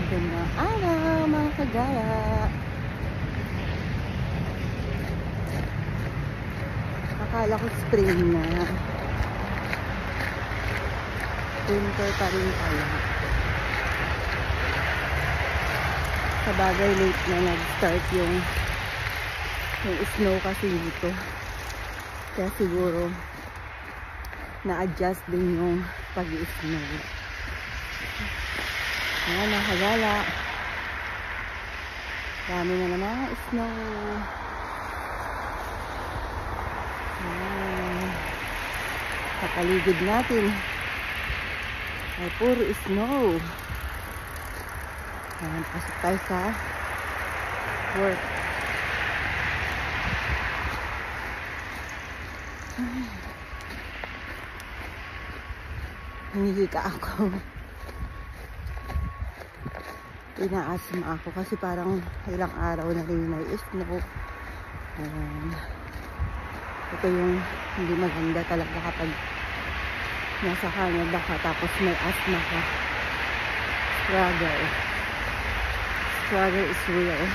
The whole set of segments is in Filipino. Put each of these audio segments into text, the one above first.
Magandang araw mga kagaya. Akala ko spring na. Winter pa rin pala. Sabagay late na nag-start yung snow kasi dito. Kaya siguro na-adjust din yung pag-i-snow. Ayan, nakagala. Dami na naman snow. Ayan. Sa paligid natin ay puro snow. Ayan, pasok tayo sa work. Hinihika ako. Inaasma ako kasi parang ilang araw na rin may snow. Ayan. Ito yung hindi maganda talaga kapag nasa Canada ka tapos may asthma ka. Struggle is real.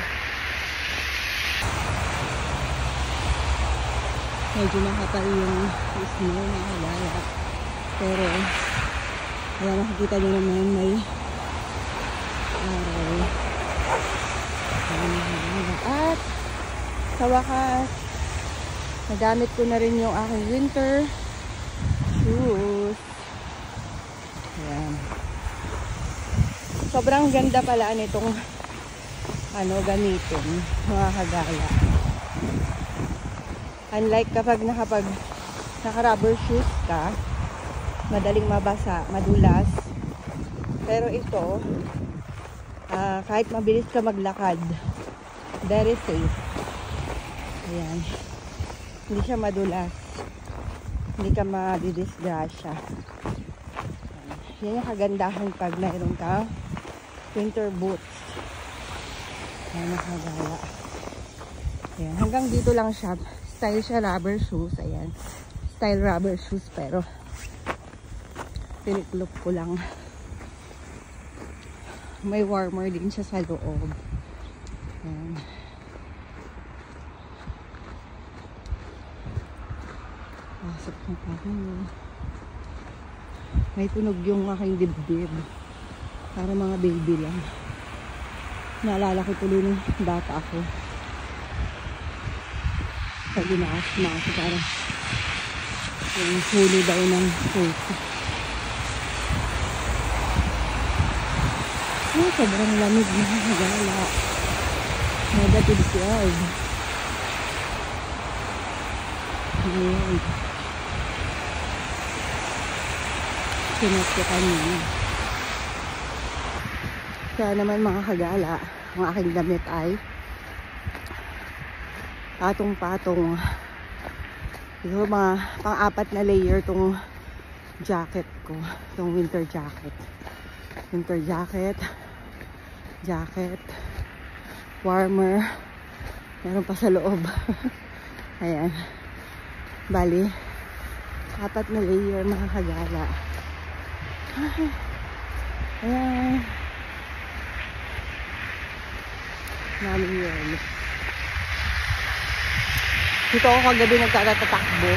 Medyo nakapal yung snow na halala. Pero wala, makikita nyo naman may araw. At sa wakas nagamit ko na rin yung aking winter shoes. Ayan. Sobrang ganda pala nitong gamitin mga kagala. Unlike kapag naka-rubber shoes ka, madaling mabasa, madulas. Pero ito, kahit mabilis ka maglakad, very safe. Ayan. Hindi siya madulas. Hindi ka madidisgrasya. Yan yung kagandahan pag mayroon ka winter boots. Ayan, nakagala. Ayan. Hanggang dito lang siya. Style siya rubber shoes. Ayan. Style rubber shoes pero tiniklop ko lang. May warmer din siya sa loob. Ayan. Pasok na pa ako. May tunog yung aking dibdib. Para mga baby lang. Naalala ko tuloy ng bata ako. Sa ginaasma ako para yung hulo daw ng puso. Sobrang lamig na hagala. Negative 12. Ayan. Sinat ko kanina. Kaya naman mga kagala, ang aking damit ay patong-patong. Siguro mga pang-apat na layer tong jacket ko. Tong winter jacket. Winter jacket. Jacket. Warmer. Meron pa sa loob. Ayan. Bali, 4 na layer mga kagala. Ayan. Namin yun. Dito ako kagabi nagtatatakbo.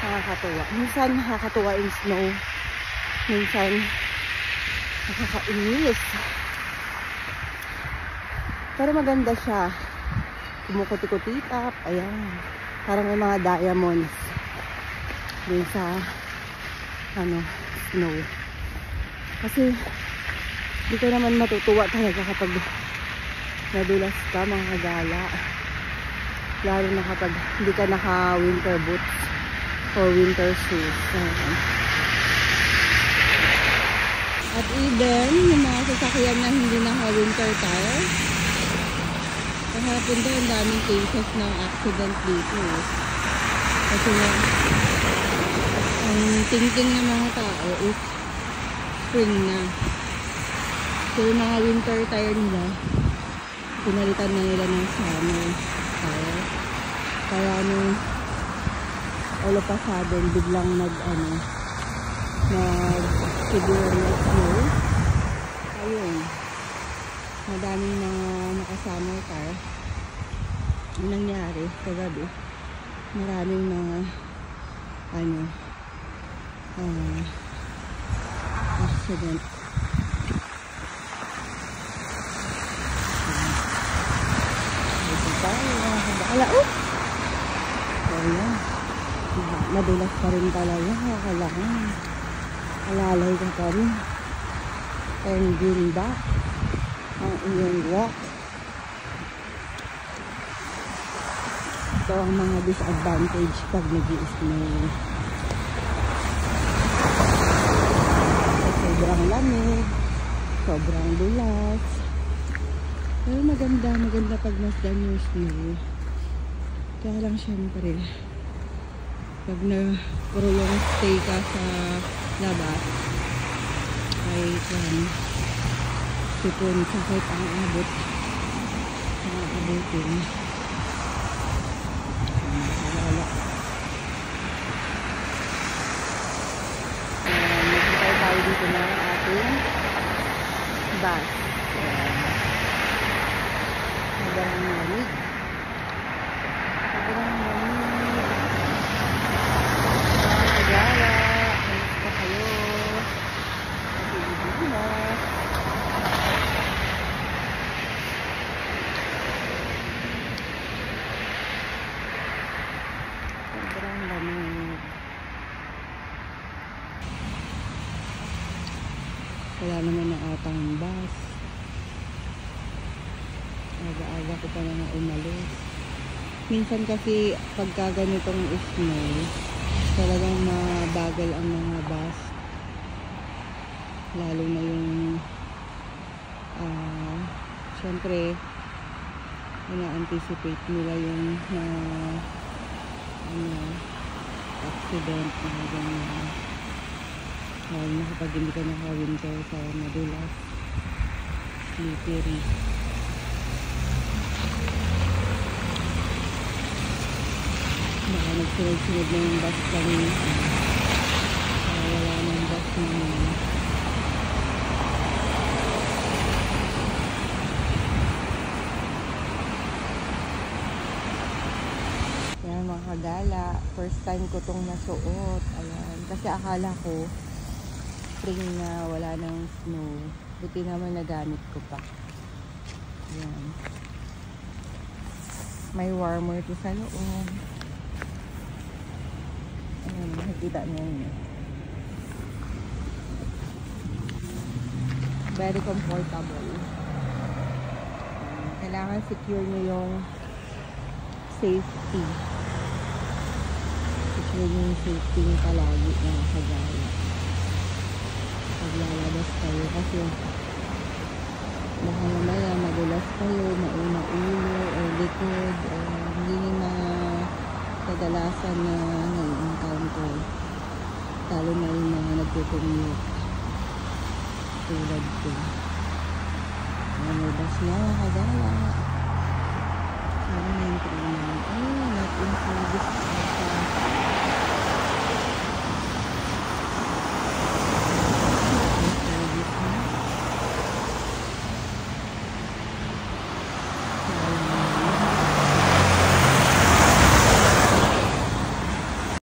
Nakakatuwa. Minsan nakakatuwa yung snow. Minsan nakakainis. Pero maganda siya. Kumukuti-kutitap. Ayan. Parang may mga diamonds. Dun sa snow. Kasi di ka naman matutuwa talaga kapag nadulas ka mga kagala. Lalo na kapag hindi ka naka winter boots or winter shoes. At even yung mga sasakyan na hindi naka winter tire, kahapon daw ang daming cases ng accident dito. Kasi nga ang thinking ng mga tao is spring na. So yung mga winter tire nila, pinalitan na nila ng summer tire. Kaya nung all of a sudden biglang nag severe snow. Ayun. Madaming mga nakasummer car. Ang nangyari kagabi, maraming mga accident. Ito tayo mga kabala. Ayan. Madulas pa rin talaga. Kailangan alalay ka pa rin. Engine back ang iyong walk. Ito ang mga disadvantage pag nag-i-snow. Sobrang lamig, sobrang dulas. Pero maganda pag masdan yung snow. Kaya lang syempre, pag prolong stay ka sa labas, ay sipon sakit ang abot. Ang abutin. Wala. Naghintay tayo dito na ating bus. Sobrang lamig. Sobrang lamig. Kagaya. Kamusta kayo? Kasi na. Sobrang lamig. Wala naman na atang bus. Aga-aga ko pa na umalis. Minsan kasi pagka ganitong snow, talagang mabagal ang mga bus. Lalo na yung syempre ina-anticipate nila yung accident na ganyan. Lalo na kapag hindi ka naka-winter sa madulas, slippery. Baka nagsunod-sunod na yung bus kanina. Wala ng bus naman. Yan mga kagala. First time ko tong nasuot. Ayan. Kasi akala ko spring na wala ng snow. Buti naman nagamit ko pa. Ayan. May warmer to sa loob. Ayan, nakikita niyo yun. Very comfortable. Kailangan secure niyo yung safety. Secure niyo yung safety niyo palagi na kagaya. Paglalabas kayo kasi baka mamaya madulas kayo, mauna ulo o likod o hindi na kadalasan na nai-encounter, lalo na yung mga nagtutumute tulad ko. May bus na kagala. Sana na yung not in service.